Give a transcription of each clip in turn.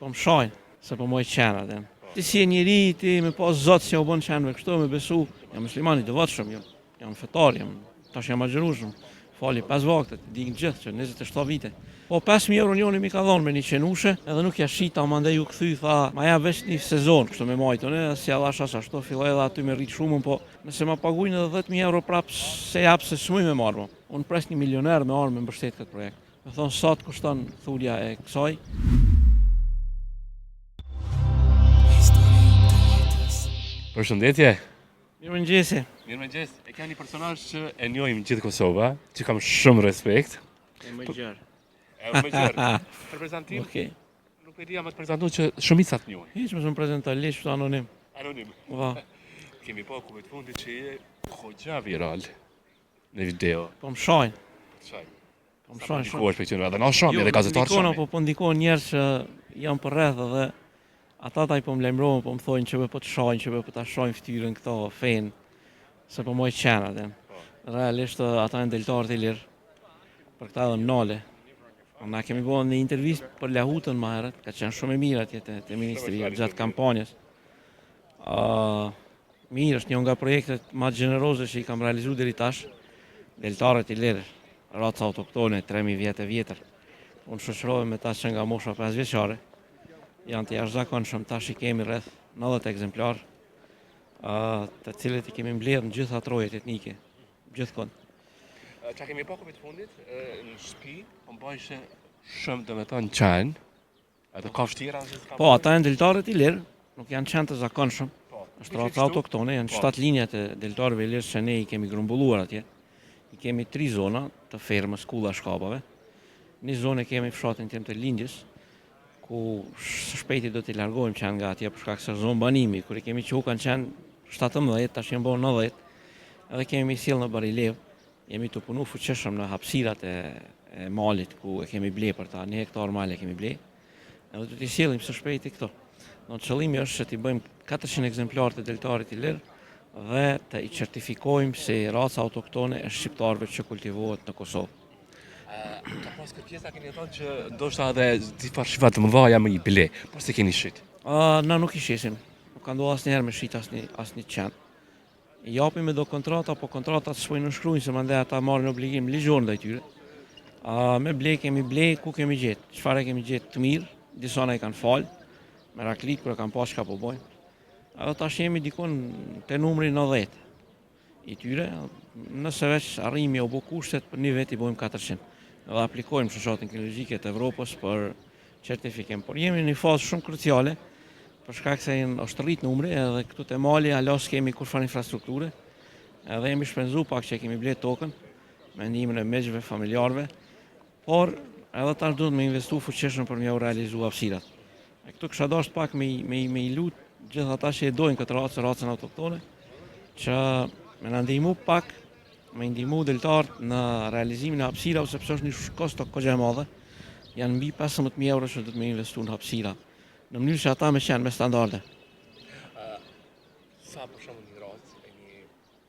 Po më shajnë, se po moj qenë atë. Ti si e njëri, ti me pas zotë si ja u bon qenëve kështu, me besu, jam muslimani të vatshëm, jam fetar, tash jam agjerushëm, fali 5 vakte, dignë gjithë që 27 vite. Po 5.000 euro njoni mi ka dhonë me një qenushe, edhe nuk ja shita, ma ndaj u këthy, tha, ma ja veç një sezon, kështu me majtën, si ja dhash ashtu, filloj edhe aty me rritë shumën, po nëse ma pagujnë edhe 10.000 euro prapë se japë se s'muj me marrë, unë pres një milioner me arë me mbështet këtë projekt. Me thonë, sa të kushton thulja e kësaj. Përshëndetje. Mirëmëngjesi. Mirëmëngjes. E ka një personazh që e njohim gjithë Kosova, që kam shumë respekt. E më gjerë. Më gjerë. Për prezantim, Okej. nuk e di ama të prezantu që shumica të njohin. Hiç më prezentoj lisht anonim. Anonim. Po, Kemi pa ku të fundit që je hoxha viral në video. po më shajnë. Çaj. Po më Sa shajnë shumë. ndikohesh për këtë, edhe na shumë, edhe gazetar ndikon, shumë. po ndikon njerëz që janë për rreth edhe ata taj po më lajmërohen, po më thonë që po të shajnë, që po ta shajnë fytyrën këto fen, se po moj qenë atë. Realisht ata janë deltarë të lirë. Për këta edhe mnale. Na kemi bërë një intervistë për Lahutën më herët, ka qenë shumë e mirë atje te ministria gjatë kampanjës. Mirë, është një nga projektet më gjeneroze që i kam realizuar deri tash. Deltarët i lirë, raca autoktone 3000 vjetë e vjetër. Unë shoqërohem me ta që nga mosha 5 vjeçare. Janë të jashtëzakonshëm, tash i kemi rreth 90 ekzemplar, të cilët i kemi mbledhur në gjitha trojet etnike, gjithkund. Qa kemi pa ku të fundit, në shtëpi, po mbajshe shumë dhe me thonë qenë, edhe ka vështira në gjithë ka Po, ata janë deltarët i lirë, nuk janë qenë të zakonshëm. Po, Është raca autoktone, janë 7 linjat e deltarëve lirë që ne i kemi grumbulluar atje. I kemi 3 zona të fermës, kulla shkapave. Një zonë kemi fshatin tim të lindjes, ku së shpejti do t'i largojmë qenë nga atje për shkak se zonë banimi, kur i kemi qenë kanë qenë 17, tash janë bërë 90, edhe kemi sjell në Barilev, jemi të punu fuqishëm në hapësirat e malit ku e kemi ble për ta, 1 hektar male kemi ble, edhe do t'i sjellim së shpejti këto. Në qëllimi është që t'i bëjmë 400 ekzemplar të deltarit i lirë dhe të i certifikojmë se raca autoktone e shqiptarëve që kultivohet në Kosovë. Ka pas kërkesa keni thonë që ndoshta edhe difar shiva të mëdha me i ble, po se keni shit. Na nuk i shesim, nuk ka ndodhur asnjëherë me shit asnjë qenë. I japim me do kontrata, po kontratat s'po i nënshkruajnë se mandej ata marrin obligim ligjor ndaj tyre. Me ble kemi ble ku kemi gjetë, çfarë kemi gjetë të mirë, disa na i kanë falë, me raklit kur e kanë pas çka po bojnë. Edhe tash jemi dikon te numri 90 i tyre, nëse veç arrijmë u bë kushtet për një vit i bojmë 400. Edhe aplikojmë shoqatin ekologjike të Evropës për certifikim, por jemi në një fazë shumë kruciale, për shkak se është rrit numri edhe këtu te mali alos kemi kurfar infrastrukture, edhe jemi shpenzu pak që kemi blet tokën, me ndihmën e mezhve familjarëve, por edhe tash duhet me investu fuqishëm për me u realizu hapësirat. E këtu kisha dashur pak me i lut gjithë ata që e dojnë këtë racën autoktone, që me na ndihmu pak, me ndihmu deltarët në realizimin e hapësirave, sepse është një kosto kogja e madhe, janë mbi 15.000 euro që do të me investu në hapësira, në mënyrë që ata me qenë me standarde. Sa për shumë një racë e një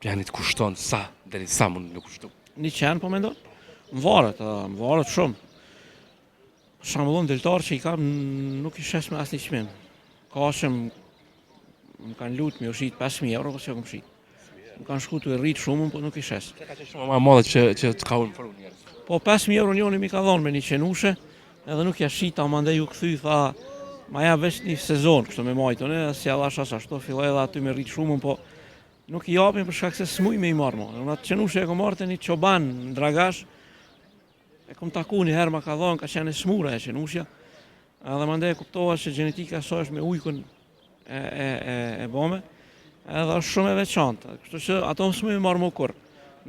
planit kushton, sa, deri sa mund me kushtu? Një qenë, po mendon? Më varet shumë. Për shembull, deltar që i kam nuk i shes me asnjë çmim. Ka që më kanë lutë me u shit 5.000 euro, po s'e kam shit. Më kanë shku të e rritë shumën, po nuk i shes. Që ka qenë shumë ma madhe që të ka unë për unë njerës? Po 5.000 euro njoni mi ka dhonë me një qenushe, edhe nuk ja shita, mandej u kthy, tha, ma ja veç një sezon, kështu me majtën, si ja dhash ashtu, filloj edhe aty me rritë shumën, po nuk i japim për shkak se s'muj me i marrë mo. Në atë qenushe e kom marrë të një çoban në Dragash, e kom taku një herë ma ka dhonë, ka qenë smura e qenushja, edhe mandej e kuptova që genetika so është me ujkun e bome, edhe është shumë e veçantë, kështu që ato s'muj me marrë mo kur.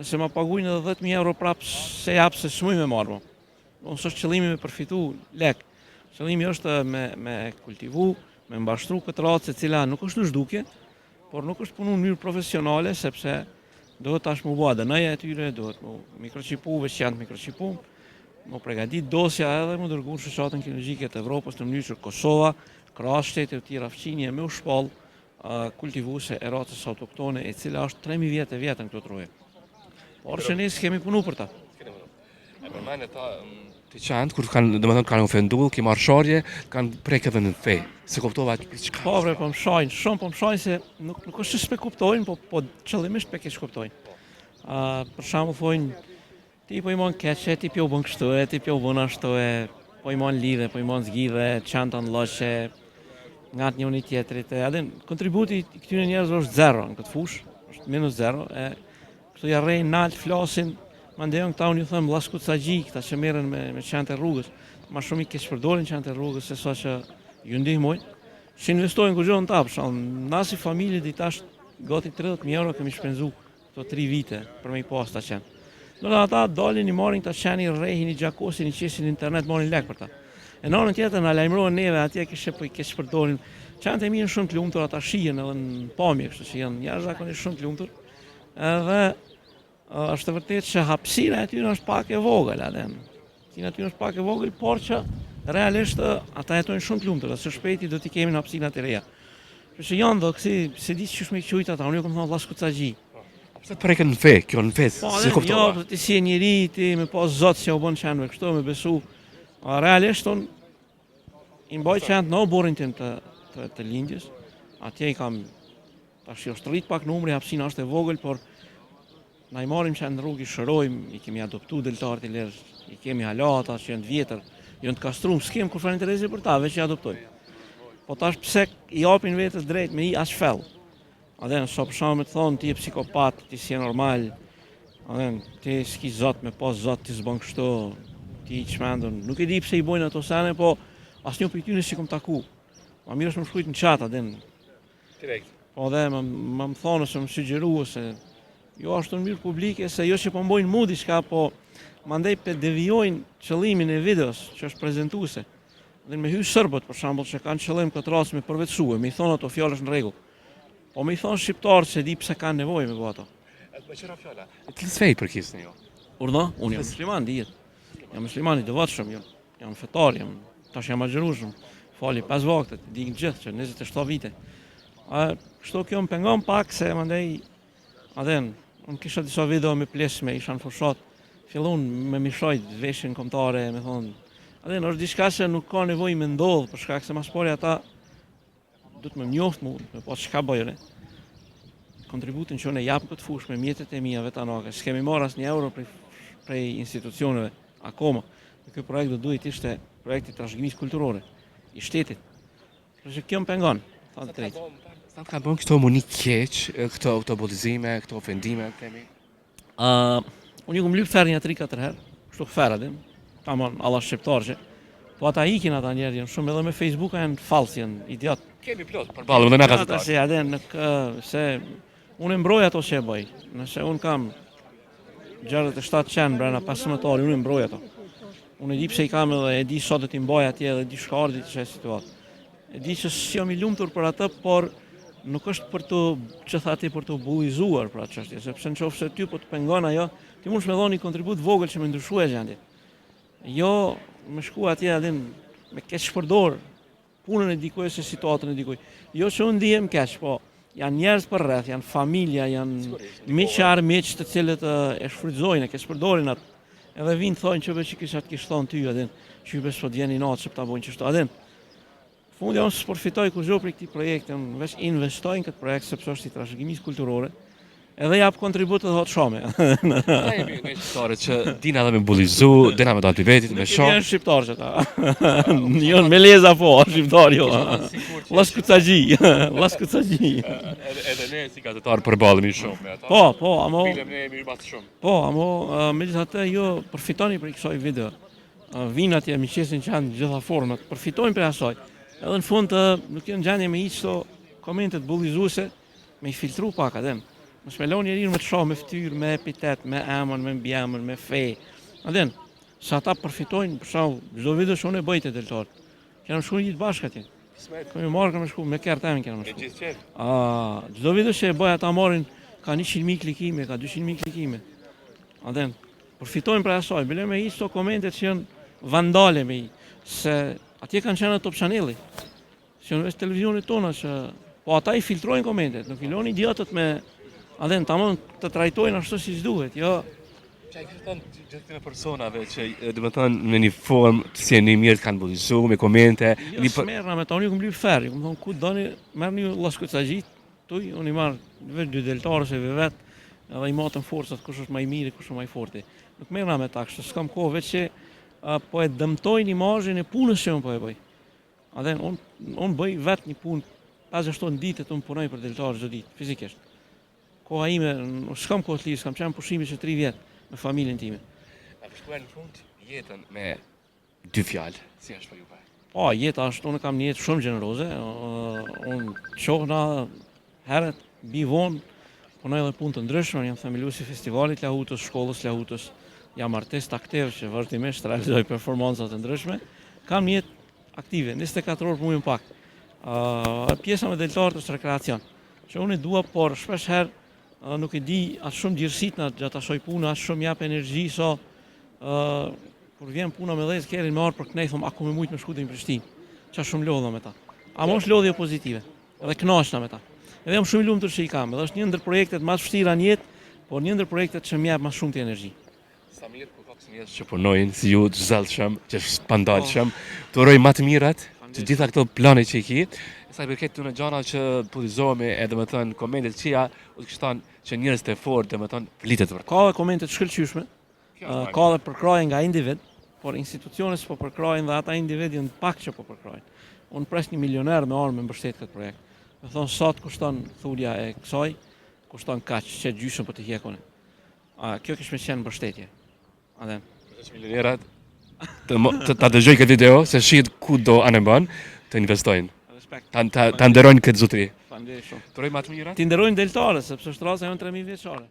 Nëse ma pagujnë edhe 10.000 euro prapë se japë se s'muj me marrë mo. Unë s'është qëllimi me përfitu lek. Qëllimi është me kultivu, me mbashtru këtë racë e cila nuk është në zhdukje, por nuk është punu në mënyrë profesionale, sepse duhet tash mu bua DNA-ja e tyre, duhet mu mikroqipu, veç janë mikroqipu, mu pregadit dosja edhe mu dërgu në shoqatën ekologjike të Evropës në mënyrë që Kosova, krahas shtete të tjera fqinje me u shpall kultivuse e racës autoktone e cila është 3.000 vjetë e vjetën këto troje. Por që ne s'kemi punu për ta. E përmajnë ta Të qantë, kur domethënë kanë ofendu, ki marrë sharje, kanë prek edhe në fe. Se kuptova çka. Po bre, po më shojnë, shumë po më shojnë se nuk është se s'pe kuptojnë, po qëllimisht pe keq kuptojnë. Për shembull thonë, ti po i mon keqe, ti po u bën kështu, ti po u bën ashtu, po i mon lidhe, po i mon zgjidhe, çantën lloçe, ngat njëri tjetrit. Adin kontributi i këtyre njerëzve është zero në këtë fushë, është minus zero. Këtu ja rrejnë nalt, flasin, mandej këta unë ju them llaskutsaxhi, këta që merren me çantë rrugës, më shumë i keq përdorin çantë rrugës se sa që ju ndihmojnë. Që investojnë kur gjonë ta, për shembull, na si familje ditash gati 30.000 euro kemi shpenzu këto 3 vite për me i pas ta qenë. Do të ata dalin i marrin ta qenë, i rrehin, i gjakosin, i qesin internet, marrin lek për ta. E në anën tjetër na lajmërohen neve atje kishe po i keq përdorin. Çantë e mi janë shumë të lumtur, ata shihen edhe në pamje, kështu që janë jashtëzakonisht shumë të lumtur. Edhe është vërtet që hapësira e tyre është pak e vogël atë. Hapësira e tyre është pak e vogël, por që realisht ata jetojnë shumë të lumtur, së shpejti do t'i kemi në hapësira të reja. Kështu që janë do se di ç'është me qujt ata, unë ju kam thënë llaskutsaxhi. Pse të preken në fe, kjo në fe, si kuptova. Jo, ti si e njëri, ti me pas Zot që u bën çanëve kështu, me besu. Realisht unë i mbaj çantë në burrin tim të lindjes. Atje i kam tash është rrit pak numri, hapësira është e vogël, por na i marrim çantë në rrugë, i shërojmë, i kemi adoptuar deltarët e lërë, i kemi halata që janë të vjetër, janë të kastruar, s'kem kur fare interesi për ta, veç i adoptojmë. Po tash pse i japin vetes drejt me i as fell. Adhen, so për shkak të thonë ti je psikopat, ti si je normal. Adhen, ti s'ki Zot, me pas Zot ti s'bën kështu, ti i çmendur. Nuk e di pse i bojnë ato sene, po asnjë prej tyre si kom taku. Ma mirë është më shkruajt në chat, adhen. Direkt. Po dhe më thonë se më sugjerua se jo ashtu në mirë publike, se jo që po mbojnë mu diçka, po mandej pe devijojnë qëllimin e videos që është prezantuese. Dhe me hyj serbët për shembull që kanë qëllim këtë rast me përvetësue, me i thonë ato fjalësh në rregull. Po me i thonë shqiptarë se di pse kanë nevojë me bë ato. Me qëra fjala. Të sfej për kisni jo. Urna, unë jam musliman, dihet. Jam musliman i devotshëm, jam fetar, tash jam agjërueshëm. Fali 5 vakte, di gjithë që 27 vite. Kështu kjo më pengon pak se mandej adhen, unë kisha disa video me plesme, isha në fushat, fillon me mishojt veshin kombëtare, me thonë, adhen, është diçka që nuk ka nevojë me ndodh, për shkak se mas pari ata du të më njoft mu, me pas çka bëjre. Kontributin që unë e jap këtë fushë me mjetet e mia vetanake, s'kemi marrë asnjë euro prej institucioneve akoma. Ky projekt do duhet ishte projekti trashëgimisë kulturore i shtetit. Kështu që kjo më pengon, thënë të drejtë. Sa ka bën këto muni keq, këto bullizime, këto ofendime kemi? Unë ju kom lyp ferrin 3-4 herë, kështu ferra din, tamam alla shqiptar që. Po ata ikin ata njerë janë shumë edhe me Facebook janë falsë, janë idiot. Kemi plot përballë me na Ata gazetar. si adhen se unë e mbroj ato që e bëj. Nëse unë kam 67 qenë brenda 15 orë, unë e mbroj ato. Unë e di pse i kam edhe e di sot do t'i mbaj atje edhe di shkardit që e situatë. E di që jam i lumtur për atë, por nuk është për të që thati për të bullizuar për atë çështje, sepse nëse ty po të pengon ajo, ti mund të më dhoni kontribut vogël që më ndryshoj gjendje. Jo me shku atje adin me keq përdor punën e dikujt se situatën e dikujt. Jo që unë ndihem keq, po janë njerëz për rreth, janë familja, janë miq të cilët e shfrytëzojnë, e keq përdorin atë. Edhe vinë thonë që veç kisha të kishë thonë ty adin, që ju besë vjeni natë që ta bojnë qështu adin. Fundi unë s'përfitoj kur gjo për këtij projekti, unë veç investoj në këtë projekt sepse është i trashëgimisë kulturore. Edhe jap kontribut të hot shome. Ata jemi ne shqiptarët që dina edhe me bullizu, dina me dalë vetit me shoh. Janë shqiptarë që ta. Jo me leza po, shqiptar jo. Llaskutsaxhi, llaskutsaxhi. Edhe ne si gazetar përballemi shumë me ata. Po, amo. Filem ne jemi mbas shumë. Po, amo megjithatë jo përfitoni për kësaj video. Vinë atje me qesin që janë gjitha format, përfitojnë për asaj. Edhe në fund nuk janë gjendje me hiç to komentet bullizuese, me i filtru pak atë. Mos me loni njeriu me të shoh, me fytyrë, me epitet, me emër, me mbiemër, me fe. Adhen, sa ata përfitojnë, për shkak çdo video që unë e bëj te deltar. Kemë shkuar një ditë bashkë atje. Kemë marrë me shku me kertën kemë shku. Gjithë çet. Çdo video që e bëj ata marrin ka 100.000 klikime, ka 200.000 klikime. Adhen, përfitojnë për asaj, bile me hiç to komentet që janë vandale me se atje kanë qenë Top Channel-i. Që në televizionit tona që po ata i filtrojnë komentet, nuk i loni idiotët me adhen tamam të trajtojnë ashtu siç duhet, jo. Që e kështë thënë gjithë këtyre personave që dhe më thënë me një formë të si e një mirë të kanë budizu, me komente. Jo s'merrna me ta, unë ju kom lyp ferri, kom thonë ku doni, merrni ju llaskocagjit, tuj, unë i marr vetë dy deltarës e vet, edhe i matëm forcat kush është më i miri, kush është më i forti. Nuk merrna me ta, kështu s'kam kohë veç që po e dëmtojnë imazhin e punës që unë po e bëj. Atë unë bëj vetë një punë 5-7 ditë unë punoj për deltarë çdo ditë, fizikisht. Koha ime, s'kam kohë të lirë, s'kam qenë pushimi që 3 vjet me familjen time. A përshkruaj në fund jetën me 2 fjalë, si është për ju pa? Po, jeta është, unë kam një jetë shumë gjeneroze, unë qohna herët, bi vonë, punoj edhe punë të ndryshme, jam themeluesi i festivalit Lahutës, shkollës Lahutës, jam artist aktiv që vazhdimisht realizoj performanca të ndryshme. Kam një jetë aktive, 24 orë punojm pak. Pjesa me deltarët është rekreacion, që unë e dua, por shpesh herë nuk e di atë shumë gjërësit në gjatë asoj puna, atë shumë jap energji, so kur vjen puna me dhejtë kerin me arë për kënej, thom, ako me mujtë me shku dhe në Prishtinë, që shumë lodha me ta. A më është lodhje pozitive, edhe knaqna me ta. Edhe jam shumë i lumtur që i kam, edhe është një ndër projektet më të vështira në jetë, por një ndër projektet që më jap më shumë të energji. Samir, ku ka njerëz që punojnë, si ju të zellshëm, që pandalshëm, të uroj më të mirat, të gjitha këto plane që i ki. Sa i përket të në gjana që pudhizohemi edhe më thënë komentet qia, u të kështan që njerëz të fortë dhe më thënë flitet për. Ka dhe komente të shkëlqyshme, ka dhe përkraje nga individ, por institucionet që po përkrajnë dhe ata individ janë pak që po përkrajnë. Unë pres një milioner me arë me mbështet këtë projekt. Me thonë, sot kushton thulja e kësaj, kushton kaq, që gjyshën për të hjekone. Kjo kishme qenë mbështetje. Adem. Milionerat ta dëgjoj këtë video, se shit ku do anë bën, të investojnë. Respekt. Ta nderojnë këtë zotëri. Faleminderit shumë. Të uroj më të mirat. Ti nderojnë deltare, sepse është rasa jonë 3000 vjeçare.